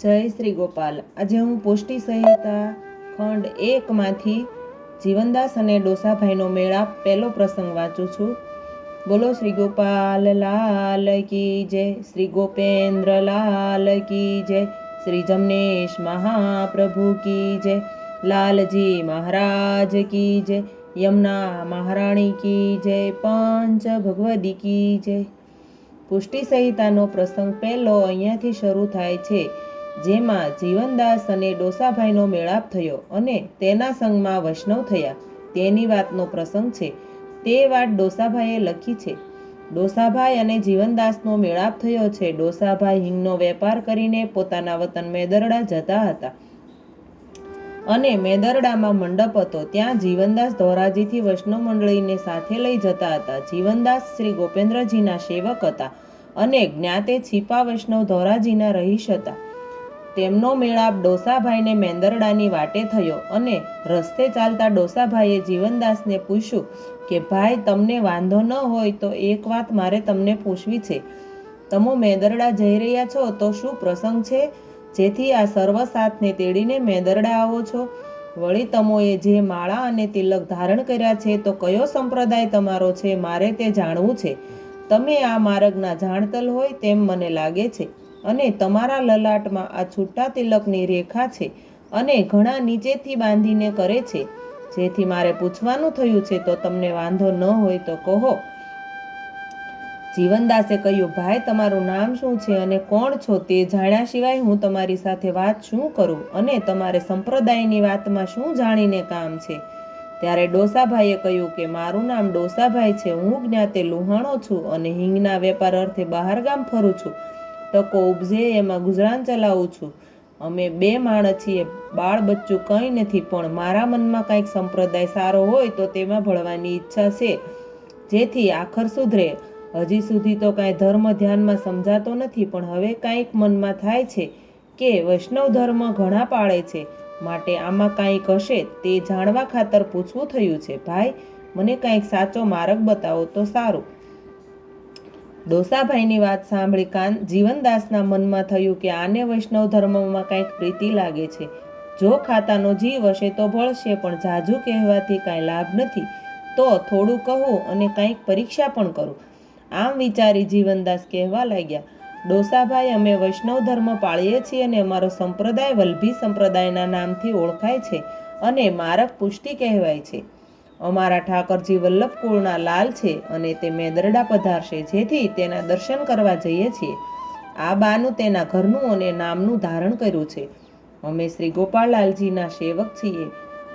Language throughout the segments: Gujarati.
જય શ્રી ગોપાલ। આજે હું પુષ્ટિ સંહિતા ખંડ 1 માંથી જીવનદાસ અને ડોસાભાઈનો મેળાપ પહેલો પ્રસંગ વાંચું છું। બોલો શ્રી ગોપાલ લાલ કી જય, શ્રી ગોપેન્દ્ર લાલ કી જય, શ્રી જમનેશ મહાપ્રભુ की जय, लालजी महाराज की जय, यमुना महाराणी की जय, पंच भगवदी की जय। પુષ્ટિ સંહિતાનો પ્રસંગ પહેલો અહીંયાથી શરૂ થાય છે, જેમાં જીવનદાસ અને ડોસાભાઈનો મેળાપ થયો અને તેના સંગમાં વૈષ્ણવ થયા તેની વાતનો પ્રસંગ છે। તે વાત ડોસાભાઈએ લખી છે। ડોસાભાઈ અને જીવનદાસનો મેળાપ થયો છે। ડોસાભાઈ હિંગનો વેપાર કરીને પોતાના વતન મેદરડા જતા હતા અને મેદરડામાં મંડપ હતો, ત્યાં જીવનદાસ ધોરાજીથી વૈષ્ણવ મંડળીને સાથે લઈ જતા હતા। જીવનદાસ શ્રી ગોપેન્દ્રજીના સેવક હતા અને જ્ઞાતે છીપા વૈષ્ણવ ધોરાજીના રહીશ હતા। તેમનો મેળાપ ડોસાભાઈને મેંદરડાની વાટે થયો અને રસ્તે ચાલતા ડોસાભાઈએ જીવનદાસને પૂછ્યું કે ભાઈ, તમને વાંધો ન હોય તો એક વાત મારે તમને પૂછવી છે। તમે મેંદરડા જઈ રહ્યા છો તો શું પ્રસંગ છે, જેથી આ સર્વ સાથને તેડીને મેંદરડા આવો છો? વળી તમોએ જે માળા અને તિલક ધારણ કર્યા છે તો કયો સંપ્રદાય તમારો છે, મારે તે જાણવું છે। તમે આ માર્ગના જાણતલ હોય તેમ મને લાગે છે અને તમારા લલાટમાં આ છૂટા તિલકની રેખા છે અને ઘણા નીચેથી બાંધીને કરે છે, જેથી મારે પૂછવાનું થયું છે, તો તમને વાંધો ન હોય તો કહો। જીવનદાસે કહ્યું, ભાઈ, તમારું નામ શું છે અને કોણ છો તે જાણ્યા સિવાય હું તમારી સાથે વાત શું કરું અને તમારે સંપ્રદાયની વાતમાં શું જાણીને કામ છે? ત્યારે ડોસાભાઈએ કહ્યું કે મારું નામ ડોસાભાઈ છે, હું જ્ઞાતે લુહાણો છું અને હિંગના વેપાર અર્થે બહારગામ ફરું છું। ટકો ઉપજે એમાં ગુજરાન ચલાવું છું। અમે 2 માણસ છીએ, બાળ બચ્ચું કંઈ નથી, પણ મારા મનમાં કંઈક સંપ્રદાય સારો હોય તો તેમાં ભળવાની ઈચ્છા છે, જેથી આખર સુધરે। હજી સુધી તો કાંઈ ધર્મ ધ્યાનમાં સમજાતો નથી, પણ હવે કાંઈક મનમાં થાય છે કે વૈષ્ણવ ધર્મ ઘણા પાળે છે, માટે આમાં કાંઈક હશે તે જાણવા ખાતર પૂછવું થયું છે। ભાઈ, મને કાંઈક સાચો માર્ગ બતાવો તો સારું। ડોસાભાઈની વાત સાંભળી જીવનદાસના મનમાં થયું કે આને વૈષ્ણવ ધર્મમાં કંઈક પ્રીતિ લાગે છે। જો ખાતાનો જીવ હશે તો ભળશે, પણ જાજુ કહેવાથી કાંઈ લાભ નથી, તો થોડું કહું અને કંઈક પરીક્ષા પણ કરું। આમ વિચારી જીવનદાસ કહેવા લાગ્યા, ડોસાભાઈ, અમે વૈષ્ણવ ધર્મ પાળીએ છીએ અને અમારો સંપ્રદાય વલ્લભી સંપ્રદાયના નામથી ઓળખાય છે અને મારક પુષ્ટિ કહેવાય છે। અમારા ઠાકરજી વલ્લભ કુળના લાલ છે અને તે મેદરડા પધારશે, જેથી તેના દર્શન કરવા જઈએ છીએ। આ બાનું તેના ઘરનું અને નામનું ધારણ કર્યું છે। અમે શ્રી ગોપાળલાલજીના સેવક છીએ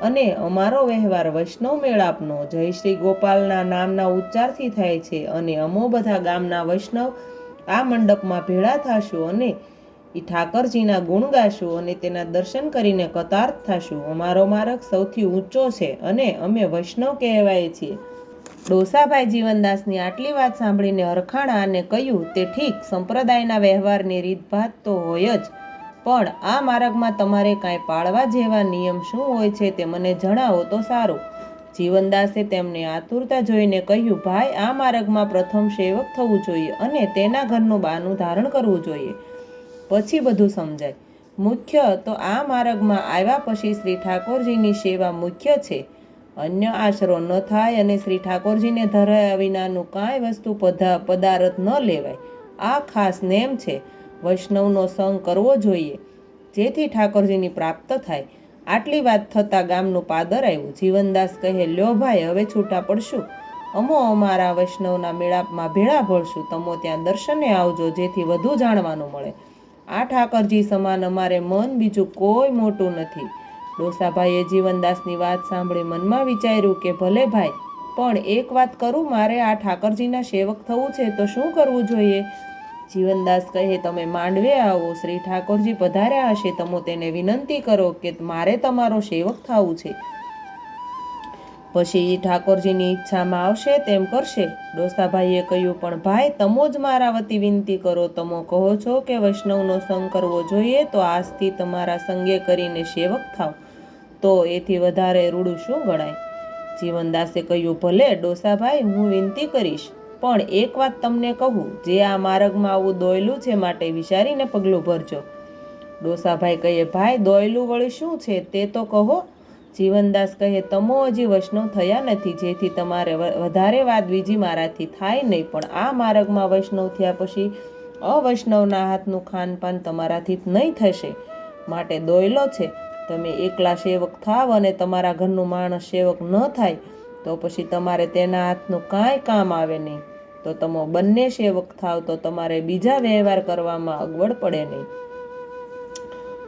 અને અમારો વ્યવહાર વૈષ્ણવ મેળાપનો જય શ્રી ગોપાલના નામના ઉચ્ચારથી થાય છે અને અમો બધા ગામના વૈષ્ણવ આ મંડપમાં ભેળા થાશું અને ઠાકરજીના ગુણ ગાશું અને તેના દર્શન કરીને કતાર્થ થાશું। અમારો માર્ગ સૌથી ઊંચો છે અને અમે વૈષ્ણવ કહેવાય છીએ। ડોસાભાઈ જીવનદાસની આટલી વાત સાંભળીને હરખાણા અને કહ્યું, તે ઠીક, સંપ્રદાયના વ્યવહારની રીતભાત તો હોય જ, પણ આ માર્ગમાં તમારે કાંઈ પાળવા જેવા નિયમ શું હોય છે તે મને જણાવો તો સારું। જીવનદાસે તેમને આતુરતા જોઈને કહ્યું, ભાઈ, આ માર્ગમાં પ્રથમ સેવક થવું જોઈએ અને તેના ઘરનું બાનું ધારણ કરવું જોઈએ, પછી બધું સમજાય। મુખ્ય તો આ માર્ગમાં આવ્યા પછી શ્રી ઠાકોરજીની સેવા મુખ્ય છે, અન્ય આશરો ન થાય અને શ્રી ઠાકોરજીને ધરાયા વિનાનું કાંઈ વસ્તુ પદાર્થ ન લેવાય, આ ખાસ નેમ છે। વૈષ્ણવનો સંગ કરવો જોઈએ, જેથી ઠાકોરજીની પ્રાપ્ત થાય। આટલી વાત થતાં ગામનું પાદર આવ્યું। જીવનદાસ કહે, લ્યો ભાઈ, હવે છૂટા પડશું, અમો અમારા વૈષ્ણવના મેળાપમાં ભેળા ભળશું, તમો ત્યાં દર્શને આવજો, જેથી વધુ જાણવાનું મળે। આ ઠાકરજી સમાન અમારે મન બીજું કોઈ મોટું નથી। ડોસાભાઈએ જીવનદાસની વાત સાંભળી મનમાં વિચાર્યું કે ભલે ભાઈ, પણ એક વાત કરું, મારે આ ઠાકરજીના સેવક થવું છે તો શું કરવું જોઈએ? જીવનદાસ કહે, તમે માંડવે આવો, શ્રી ઠાકોરજી પધાર્યા હશે, તમે તેને વિનંતી કરો કે મારે તમારો સેવક થવું છે, પછી ઠાકોરજીની ઈચ્છામાં આવશે તેમ કરશે। ડોસાભાઈએ કહ્યું, પણ ભાઈ, તમો જ મારા વતી વિનંતી કરો, તમો કહો છો કે વૈષ્ણવનો સંગ કરવો જોઈએ, તો આજથી તમારા સંગે કરીને સેવક થાવ, તો એથી વધારે રૂડું શું ગણાય? જીવનદાસે કહ્યું, ભલે ડોસાભાઈ, હું વિનંતી કરીશ, પણ એક વાત તમને કહું, જે આ માર્ગમાં આવું દોયલું છે માટે વિચારીને પગલું ભરજો। ડોસાભાઈ કહે, ભાઈ દોયલું વળી શું છે તે તો કહો. જીવનદાસ કહે, તમો હજી વૈષ્ણવ થયા નથી, જેથી તમારે વધારે વાત બીજી મારાથી થાય નહીં, પણ આ માર્ગમાં વૈષ્ણવ થયા પછી અવૈષ્ણવના હાથનું ખાનપાન તમારાથી નહીં થશે. માટે દોયલો છે, તમે એકલા સેવક થાવ અને તમારા ઘરનું માણસ સેવક ન થાય તો પછી તમારે તેના હાથનું કાંઈ કામ આવે નહીં. તો તમે બંને સેવક થાવ તો તમારે બીજા વ્યવહાર કરવામાં અગવડ પડે નહીં.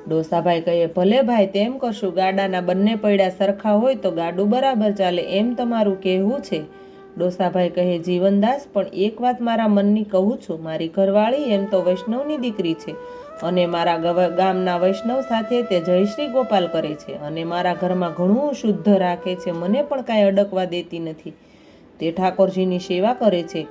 ડોસાભાઈ કહે, ભલે ભાઈ તેમ કરશું. ગાડાના બંને પૈડા સરખા હોય તો ગાડું બરાબર ચાલે એમ તમારું કહેવું છે. ડોસાભાઈ કહે, જીવનદાસ પણ એક વાત મારા મનની કહું છું. મારી ઘરવાળી એમ તો વૈષ્ણવની દીકરી છે અને મારા ગામના વૈષ્ણવ સાથે તે જયશ્રી ગોપાલ કરે છે અને મારા ઘરમાં ઘણું શુદ્ધ રાખે છે. મને પણ કાંઈ અડકવા દેતી નથી. તે ઠાકોરજીની સેવા કરે છે.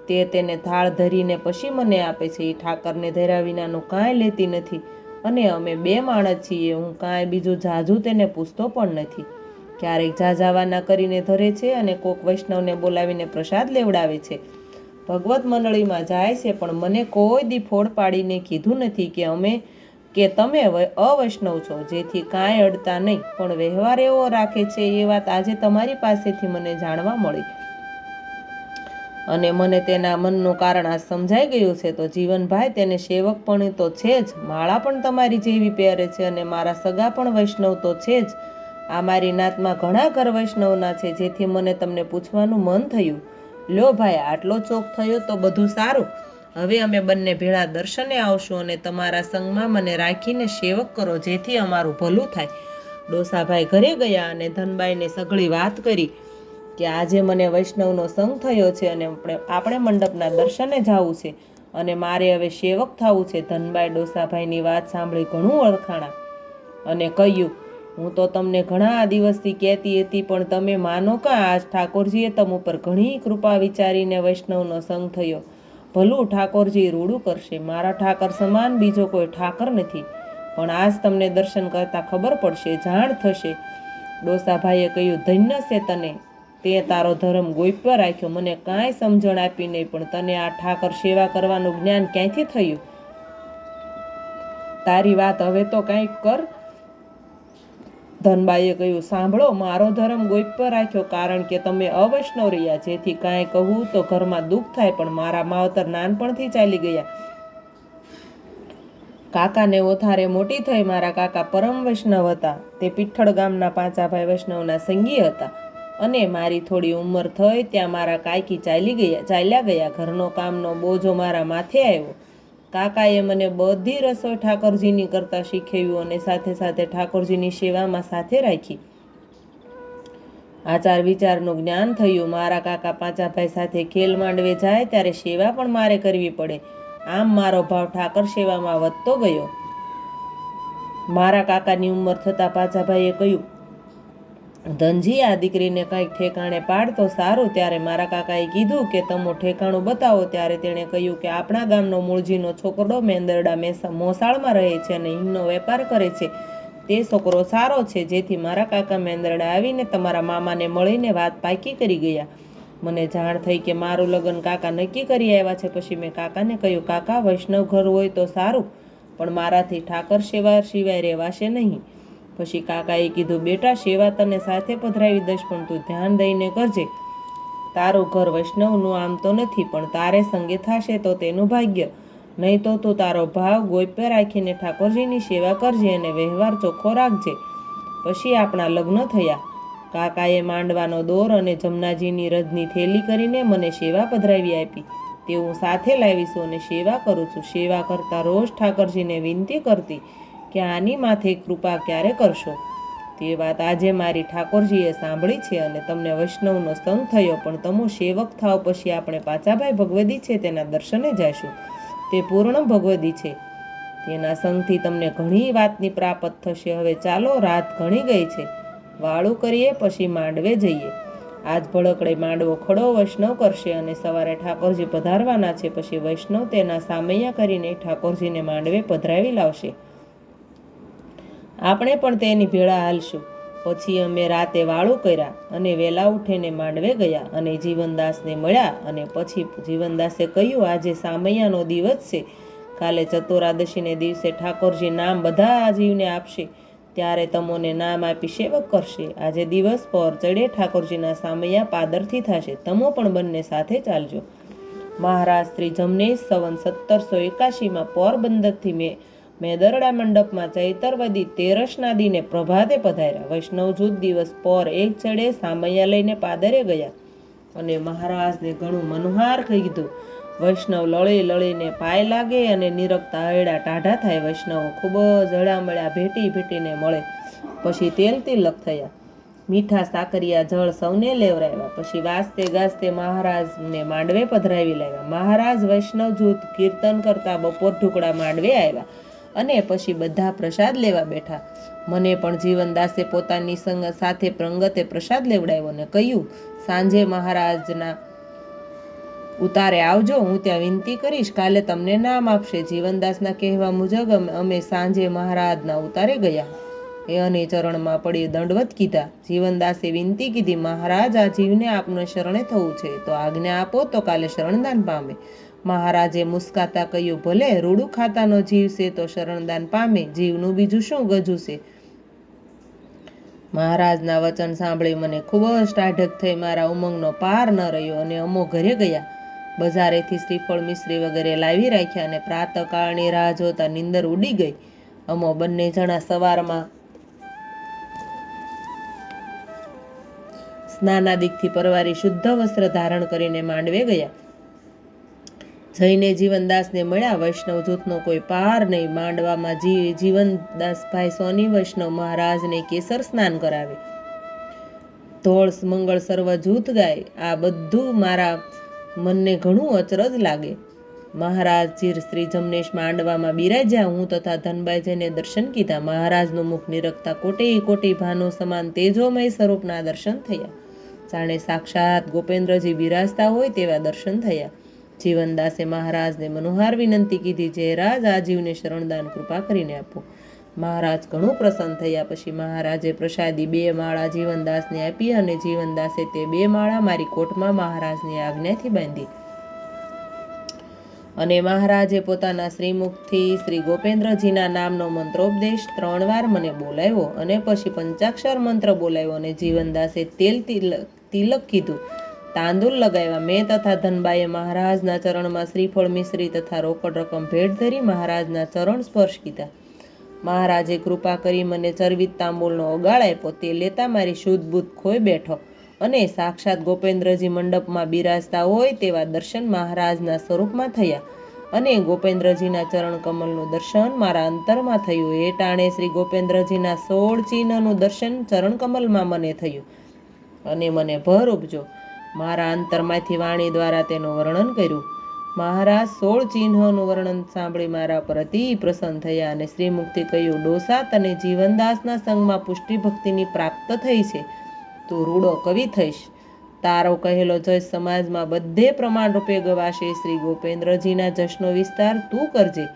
તે તેને થાળ ધરીને પછી મને આપે છે. એ ઠાકરને ધર્યા વિનાનું કાંઈ લેતી નથી અને અમે બે માણસ છીએ. હું કાંઈ બીજું ઝાઝું તેને પૂછતો પણ નથી. ક્યારેક ઝાઝાવાના કરીને ધરે છે અને કોક વૈષ્ણવને બોલાવીને પ્રસાદ લેવડાવે છે. ભગવત મંડળીમાં જાય છે પણ મને કોઈ દી ફોડ પાડીને કીધું નથી કે તમે અવૈષ્ણવ છો, જેથી કાંઈ અડતા નહીં. પણ વ્યવહાર એવો રાખે છે એ વાત આજે તમારી પાસેથી મને જાણવા મળી અને મને તેના મનનું કારણ આ સમજાઈ ગયું છે. તો જીવનભાઈ, તેને સેવક પણ તો છે જ, માળા પણ તમારી જેવી પહેરે છે અને મારા સગા પણ વૈષ્ણવ તો છે જ. આ મારી નાતમાં ઘણા ઘર વૈષ્ણવના છે, જેથી મને તમને પૂછવાનું મન થયું. લ્યો ભાઈ, આટલો ચોક થયો તો બધું સારું. હવે અમે બંને ભેળા દર્શને આવશું અને તમારા સંગમાં મને રાખીને સેવક કરો, જેથી અમારું ભલું થાય. ડોસાભાઈ ઘરે ગયા અને ધનબાઈને સઘળી વાત કરી કે આજે મને વૈષ્ણવનો સંગ થયો છે અને આપણે મંડપના દર્શને જવું છે અને મારે હવે સેવક થવું છે. ધનબાઈ ડોસાભાઈની વાત સાંભળી ઘણું ઓળખાણા અને કહ્યું, હું તો તમને ઘણા દિવસથી કહેતી હતી પણ તમે માનો કાં. આજ ઠાકોરજીએ તમ ઉપર ઘણી કૃપા વિચારીને વૈષ્ણવનો સંગ થયો. ભલું ઠાકોરજી રૂડું કરશે. મારા ઠાકર સમાન બીજો કોઈ ઠાકર નથી, પણ આજ તમને દર્શન કરતા ખબર પડશે, જાણ થશે. ડોસાભાઈએ કહ્યું, ધન્ય છે તને, તે તારો ધર્મ ગોપ્ય રાખ્યો. મને કાંઈ સમજણ આપી નહીં, પણ તને આ ઠાકર સેવા કરવાનું જ્ઞાન ક્યાંથી થયું? તારી વાત હવે તો કાંઈક કર. ધનબાઈએ કહ્યું, સાંભળો, મારો ધર્મ ગોપ્ય રાખ્યો કારણ કે તમે અવૈષ્ણવ રહ્યા, જેથી કાંઈ કહું તો ઘરમાં દુઃખ થાય. પણ મારા માવતર નાનપણથી ચાલી ગયા. કાકાને ઓથારે મોટી થઈ. મારા કાકા પરમ વૈષ્ણવ હતા. તે પીઠળ ગામના પાંચાભાઈ વૈષ્ણવના સંગી હતા અને મારી થોડી ઉંમર થઈ ત્યાં મારા કાકી ચાલ્યા ગયા. ઘરનો કામનો બોજો મારા માથે આવ્યો. કાકાએ મને બધી રસોઈ ઠાકોરજીની કરતા શીખવ્યું અને સાથે સાથે ઠાકોરજીની સેવામાં સાથે રાખી. આચાર વિચારનું જ્ઞાન થયું. મારા કાકા પાંચાભાઈ સાથે ખેલ માંડવે જાય ત્યારે સેવા પણ મારે કરવી પડે. આમ મારો ભાવ ઠાકર સેવામાં વધતો ગયો. મારા કાકાની ઉંમર થતાં પાંચાભાઈએ કહ્યું, ધનજી, આ દીકરીને કંઈક ઠેકાણે પાડ તો સારું. ત્યારે મારા કાકાએ કીધું કે તમો ઠેકાણું બતાવો. ત્યારે તેણે કહ્યું કે આપણા ગામનો મૂળજીનો છોકરો મેંદરડા મોસાળમાં રહે છે અને હિંગનો વેપાર કરે છે. તે છોકરો સારો છે. જેથી મારા કાકા મેંદરડા આવીને તમારા મામાને મળીને વાત પાકી કરી ગયા. મને જાણ થઈ કે મારું લગ્ન કાકા નક્કી કરી આવ્યા છે. પછી મેં કાકાને કહ્યું, કાકા, વૈષ્ણવ ઘર હોય તો સારું, પણ મારાથી ઠાકર સેવા સિવાય રહેવાશે નહીં. પછી કાકાએ કીધું, બેટા, સેવા તને સાથે પધરાવી દઈશ, પણ તું ધ્યાન દઈને કરજે. તારું ઘર વૈષ્ણવનું આમ તો નથી, પણ તારે સંગે થશે તો તેનું ભાગ્ય. નહીં તો તું તારો ભાવ ગોપ્ય રાખીને ઠાકોરજીની સેવા કરજે અને વ્યવહાર ચોખ્ખો રાખજે. પછી આપણા લગ્ન થયા. કાકાએ માંડવાનો દોર અને જમનાજીની રજની થેલી કરીને મને સેવા પધરાવી આપી. તે હું સાથે લાવીશું અને સેવા કરું છું. સેવા કરતા રોજ ઠાકોરજીને વિનંતી કરતી કે આની માથે કૃપા ક્યારે કરશો. તે વાત આજે મારી ઠાકોરજીએ સાંભળી છે અને તમને વૈષ્ણવનો સંગ થયો. પણ તમો સેવક થાવ પછી આપણે પાંચાભાઈ ભગવદી છે તેના દર્શને જઈશું. તે પૂર્ણ ભગવદી છે. તેના સંગથી તમને ઘણી વાતની પ્રાપ્ત થશે. હવે ચાલો, રાત ઘણી ગઈ છે. વાળું કરીએ પછી માંડવે જઈએ. આજ ભડકડે માંડવો ખડો વૈષ્ણવ કરશે અને સવારે ઠાકોરજી પધારવાના છે. પછી વૈષ્ણવ તેના સામૈયા કરીને ઠાકોરજીને માંડવે પધરાવી લાવશે. આપણે પણ તેની ભેળા હાલશું. પછી અમે રાતે વાળું કર્યા અને વહેલા ઉઠીને માંડવે ગયા અને જીવનદાસને મળ્યા. અને પછી જીવનદાસે કહ્યું, આજે સામૈયાનો દિવસ છે. કાલે ચતુરાદશીને દિવસે ઠાકોરજી નામ બધા જીવને આપશે, ત્યારે તમોને નામ આપી સેવક કરશે. આજે દિવસ પર ચડે ઠાકોરજીના સામૈયા પાદરથી થશે, તમો પણ બંને સાથે ચાલજો. મહારાજ શ્રી જમનેશ સંવત 1781 પોરબંદરથી મેદરડા મંડપમાં ચૈતરવદી તેરસના દિને પ્રભાતે પધાર્યા. વૈષ્ણવ જૂથ દિવસ પર એક ચડે સામૈયા લઈને પાદરે ગયા અને મહારાજને ઘણું મનોહાર કીધું. વૈષ્ણવ લળી લળીને પાય લાગે અને નિરખતા હૈડા ટાઢા થાય. વૈષ્ણવો ખૂબ જ હળામળ્યા, ભેટીને મળે. પછી તેલ તિલક થયા, મીઠા સાકરિયા જળ સૌને લેવરાવ્યા. પછી વાજતે ગાજતે મહારાજને માંડવે પધરાવી લાવ્યા. મહારાજ વૈષ્ણવ જૂથ કીર્તન કરતા બપોર ઢુકડા માંડવે આવ્યા અને પછી બધા પ્રસાદ લેવા બેઠા. મને પણ જીવનદાસે પોતાની સાથે પ્રંગતે પ્રસાદ લેવડાવ્યો અને કહ્યું, સાંજે મહારાજના ઉતારે આવજો, હું ત્યાં વિનંતી કરીશ, કાલે તમને નામ આપશે. જીવનદાસના કહેવા મુજબ અમે સાંજે મહારાજના ઉતારે ગયા અને ચરણમાં પડી દંડવત કીધા. જીવનદાસે વિનંતી કીધી, મહારાજ, આ જીવને આપને શરણે થવું છે તો આજ્ઞા આપો તો કાલે શરણદાન પામે. મહારાજે મુસ્કાતા કહ્યું, ભલે, રૂડું ખાતાનો જીવ છે તો શરણદાન પામે, જીવનું બીજું શું ગજું છે. મહારાજના વચન સાંભળી મને ખૂબ જ ટાઢક થઈ. મારા ઉમંગનો પાર ન રહ્યો અને અમો ઘરે ગયા. બજારેથી શ્રીફળ મિશ્રી વગેરે લાવી રાખ્યા અને પ્રાતઃકાળની રાહ જોતા નીંદર ઉડી ગઈ. અમો બંને જણા સવારમાં સ્નાનાદિકથી પરવારી શુદ્ધ વસ્ત્ર ધારણ કરીને માંડવે ગયા. જઈને જીવનદાસને મળ્યા. વૈષ્ણવ જૂથનો કોઈ પાર નહીં. માંડવામાં જીવનદાસભાઈ સોની વૈષ્ણવ મહારાજને કેસર સ્નાન કરાવે, ધોળ મંગળ સર્વ જૂથ ગાય. આ બધું મારા મનને ઘણું અચરજ લાગે. મહારાજ શ્રી જમનેશ માંડવામાં બિરાજ્યા. હું તથા ધનબાઈજીને દર્શન કીધા. મહારાજનું મુખ નિરખતા કોટી કોટી ભાનો સમાન તેજોમય સ્વરૂપના દર્શન થયા. જાણે સાક્ષાત ગોપેન્દ્રજી બિરાજતા હોય તેવા દર્શન થયા. જીવનદાસે મહારાજને મનોહાર વિનંતી કીધી, જય રાજ, આ જીવને શરણદાન કૃપા કરીને આપો. મહારાજ ઘણું પ્રસન્ન થયા. પછી મહારાજે પ્રસાદી 2 માળા જીવનદાસને આપી અને જીવનદાસે તે 2 માળા મારી કોટમાં મહારાજની આજ્ઞાથી બાંધી. અને મહારાજે પોતાના શ્રીમુખથી શ્રી ગોપેન્દ્રજીના નામનો મંત્રોપદેશ 3 વાર મને બોલાવ્યો અને પછી પંચાક્ષર મંત્ર બોલાવ્યો અને જીવનદાસે તેલ તિલક કીધું, તાંદુલ લગાવ્યા. મેં તથા ધનબાઈએ મહારાજના ચરણમાં શ્રીફળ મિશ્રી તથા રોકડ રકમ ભેટ ધરી મહારાજના ચરણ સ્પર્શ કીધા. મહારાજે કૃપા કરી મને ચરવિત તાંબુલનો ઓગાળ આપ્યો. તે લેતા મારી શુદ્ધ બુદ્ધ ખોઈ બેઠો અને સાક્ષાત ગોપેન્દ્રજી મંડપમાં બિરાજતા હોય તેવા દર્શન મહારાજના સ્વરૂપમાં થયા અને ગોપેન્દ્રજીના ચરણ કમલનું દર્શન મારા અંતરમાં થયું. એ ટાણે શ્રી ગોપેન્દ્રજીના 16 ચિહ્નનું દર્શન ચરણ કમલમાં મને થયું અને મને ભર ઉપજો. મારા અંતરમાંથી વાણી દ્વારા તેનું વર્ણન કર્યું. મહારાજ 16 ચિહ્નોનું વર્ણન સાંભળી મારા પર અતિ પ્રસન્ન થયા અને શ્રીમુખથી કહ્યું, ડોસા, તને જીવનદાસના સંગમાં પુષ્ટિ ભક્તિની પ્રાપ્ત થઈ છે. તું રૂડો કવિ થઈશ. તારો કહેલો જશ સમાજમાં બધે પ્રમાણ રૂપે ગવાશે. શ્રી ગોપેન્દ્રજીના જશનો વિસ્તાર તું કરજે.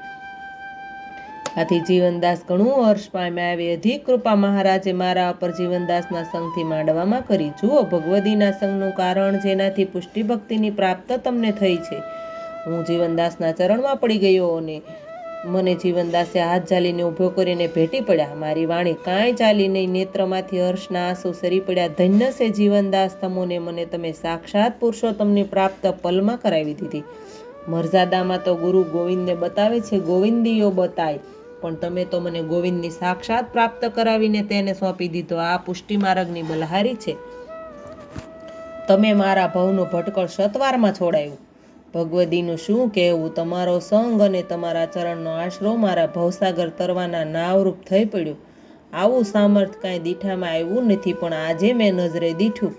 આથી જીવનદાસ ઘણું હર્ષ પામ્યા. આવી અધિક કૃપા મહારાજે મારા પર જીવનદાસના સંગથી માંડવામાં કરી. જુઓ, ભગવદીના સંગનું કારણ જેનાથી પુષ્ટિ ભક્તિની પ્રાપ્ત તમને થઈ છે. હું જીવનદાસના ચરણમાં પડી ગયો અને મને જીવનદાસે હાથ ઝાલીને ઊભો કરીને ભેટી પડ્યા. મારી વાણી કાંઈ ચાલી નહીં. નેત્રમાંથી હર્ષના આંસુ સરી પડ્યા. ધન્ય છે જીવનદાસ તમોને, મને તમે સાક્ષાત પુરુષોત્તમની પ્રાપ્ત પલમાં કરાવી દીધી. મર્યાદામાં તો ગુરુ ગોવિંદને બતાવે છે, ગોવિંદીઓ બતાય, પણ તમે તો મને ગોવિંદની સાક્ષાત પ્રાપ્ત કરાવીને તેને સોંપી દીધો. આ પુષ્ટિ માર્ગની બલહારી છે. તમે મારા ભવનું ભટકળ સતવારમાં છોડાયું. ભગવદીનું શું કહેવું. તમારો સંગ અને તમારા ચરણનો આશરો મારા ભવસાગર તરવાના નાવરૂપ થઈ પડ્યું. આવું સામર્થ્ય કાંઈ દીઠામાં આવ્યું નથી, પણ આજે મેં નજરે દીઠું.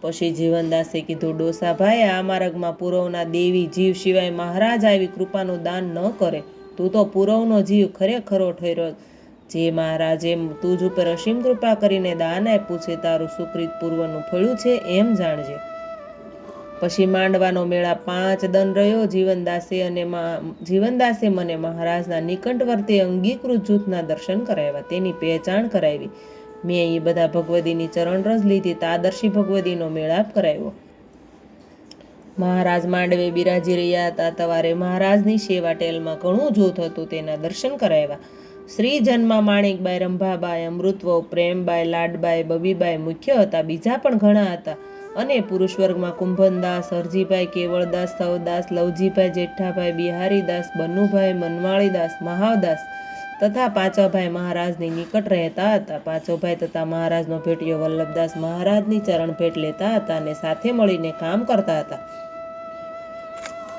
પછી જીવનદાસે કીધું, ડોસાભાઈ, આ માર્ગમાં પૂરવના દેવી જીવ સિવાય મહારાજ આવી કૃપાનું દાન ન કરે. તું તો પૂરવનો જીવ ખરેખરો ઠર્યો. જે મહારાજે તુજ ઉપર અસીમ કૃપા કરીને દાન આપ્યું છે, તારું સુકૃત પૂર્વનું ફળ્યું છે એમ જાણજે. પછી માંડવાનો મેળા 5 દન રહ્યો. જીવનદાસે મને મહારાજના નિકટવર્તી અંગીકૃત જૂથના દર્શન કરાવ્યા, તેની પહેચાણ કરાવી. મેં એ બધા ભગવદીની ચરણ રજ લીધી. તાદર્શી ભગવદીનો મેળાપ કરાવ્યો. મહારાજ માંડવે બિરાજી રહ્યા હતા. તવારે મહારાજની સેવા ટેલમાં ઘણું જૂથ હતું. તેના દર્શન કરાવ્યા. શ્રીજનમાં માણેકબાઈ, રંભાબાઈ, અમૃતવહુ, પ્રેમબાઈ, લાડબાઈ, બબીબાઈ મુખ્ય હતા. બીજા પણ ઘણા હતા. અને પુરુષ વર્ગમાં કુંભનદાસ, હરજીભાઈ, કેવળદાસ, સવદાસ, લવજીભાઈ, જેઠાભાઈ, બિહારીદાસ, બનુભાઈ, મનવાળીદાસ, મહાવદાસ તથા પાંચભાઈ મહારાજની નિકટ રહેતા હતા. પાંચભાઈ તથા મહારાજનો ભેટીયો વલ્લભદાસ મહારાજની ચરણ ભેટ લેતા હતા અને સાથે મળીને કામ કરતા હતા.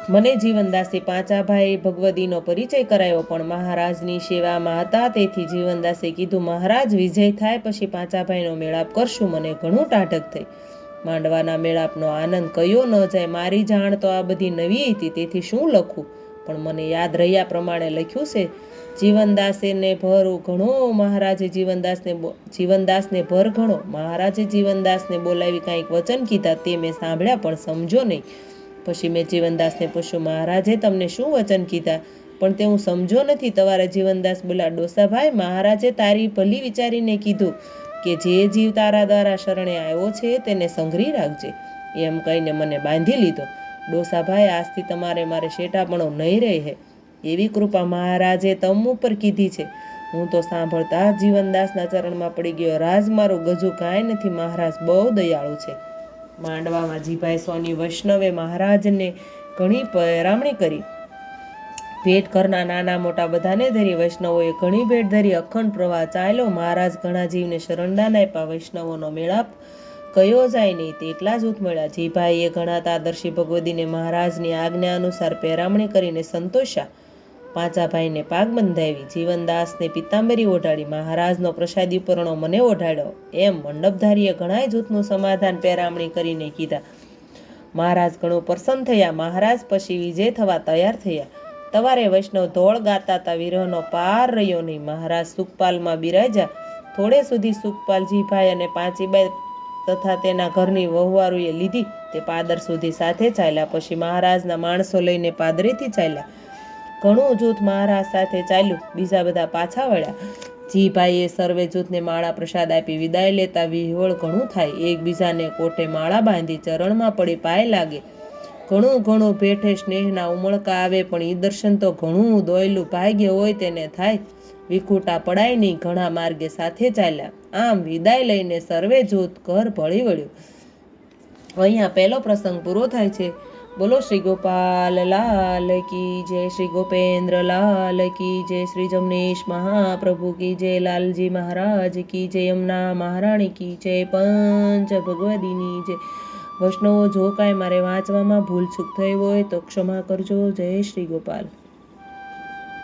મને જીવનદાસે પાંચાભાઈ ભગવદીનો પરિચય કરાયો, પણ મહારાજની સેવામાં હતા. તેથી જીવનદાસે કીધું, મહારાજ વિજય થાય પછી પાંચાભાઈનો મેળાપ કરશું. મને ઘણું ટાઢક થઈ. માંડવાના મેળાપનો આનંદ કયો ન જાય. મારી જાણ તો આ બધી નવી હતી, તેથી શું લખું? પણ મને યાદ રહ્યા પ્રમાણે લખ્યું છે. જીવનદાસને ભર ઘણો મહારાજે જીવનદાસને ભર ઘણો મહારાજે જીવનદાસને બોલાવી કાંઈક વચન કીધા. તે મેં સાંભળ્યા પણ સમજો નહીં. પછી મેં જીવનદાસને પૂછ્યું, મહારાજે તમને શું વચન કીધા? પણ તે હું સમજો નથી. તમારા જીવનદાસ બોલ્યા, ડોસાભાઈ, મહારાજે તારી ભલી વિચારીને કીધું કે જે જીવ તારા દ્વારા શરણે આવ્યો છે તેને સંઘરી રાખજે. એમ કહીને મને બાંધી લીધો. ડોસાભાઈ, આજથી તમારે મારે શેઠાપણો નહીં રહે. એવી કૃપા મહારાજે તમ ઉપર કીધી છે. હું તો સાંભળતા જીવનદાસના ચરણમાં પડી ગયો. રાજ મારું ગજુ કાંઈ નથી. મહારાજ બહુ દયાળુ છે. માંડવામાં જીભાઈ સોની વૈષ્ણવે મહારાજને ઘણી પરામણી કરી. ભેટ ઘરના નાના મોટા બધાને ધરી. વૈષ્ણવોએ ઘણી ભેટ ધરી. અખંડ પ્રવાહ ચાલ્યો. મહારાજ ઘણા જીવને શરણદાન આપ્યા. વૈષ્ણવોનો મેળાપ કયો જાય નહીં તેટલા જૂથ મળ્યા. જીભાઈએ ઘણા તાદર્શી ભગવદીને મહારાજની આજ્ઞા અનુસાર પેરામણી કરીને સંતોષ્યા. પાંચાભાઈને પાગ બંધાવી. જીવનદાસને પિત્તાંબરી ઓઢાડી. મહારાજનો પ્રસાદી પરણો મને ઓઢાડ્યો. એમ મંડપધારીએ ઘણાય જૂથનું સમાધાન પેરામણી કરીને કીધા. મહારાજ ઘણું પ્રસન્ન થયા. મહારાજ પછી વિજય થવા તૈયાર થયા. તવારે વૈષ્ણવ ધોળ ગાતા હતા. વિરહનો પાર રહ્યો નહીં. મહારાજ સુખપાલમાં બિરાજ્યા. થોડે સુધી સુખપાલજીભાઈ અને પાંચીબાઈ તથા તેના ઘરની વહુવારુએ લીધી. તે પાદર સુધી સાથે ચાલ્યા. પછી મહારાજના માણસો લઈને પાદરેથી ચાલ્યા. ઘણું જૂથ મહારાજ સાથે ચાલ્યું. બીજા બધા પાછા વળ્યા. જીભાઈએ સર્વે જૂથને માળા પ્રસાદ આપી વિદાય લેતા વિહોળ ઘણું થાય. એકબીજાને કોઠે માળા બાંધી ચરણમાં પડી પાય લાગે. ઘણું ભેઠે સ્નેહના ઉમળકા આવે. પણ ઈ દર્શન તો ઘણું દોયલું ભાગ્ય હોય તેને થાય. વિખૂટા પડાય નહીં. ઘણા માર્ગે સાથે ચાલ્યા. આમ વિદાય લઈને સર્વે જૂથ ઘર ભળી વળ્યું. અહીંયા પહેલો પ્રસંગ પૂરો થાય છે. બોલો શ્રી ગોપાલ લાલ કી જય, શ્રી ગોપેન્દ્ર લાલ કી જય, શ્રી જમનેશ મહાપ્રભુ કી જય, લાલજી મહારાજ કી જય, યમુના મહારાણી કી જય, પંચ ભગવદીની જય. વૈષ્ણવો, જો કાંઈ મારે વાંચવામાં ભૂલ ચૂક થઈ હોય તો ક્ષમા કરજો. જય શ્રી ગોપાલ.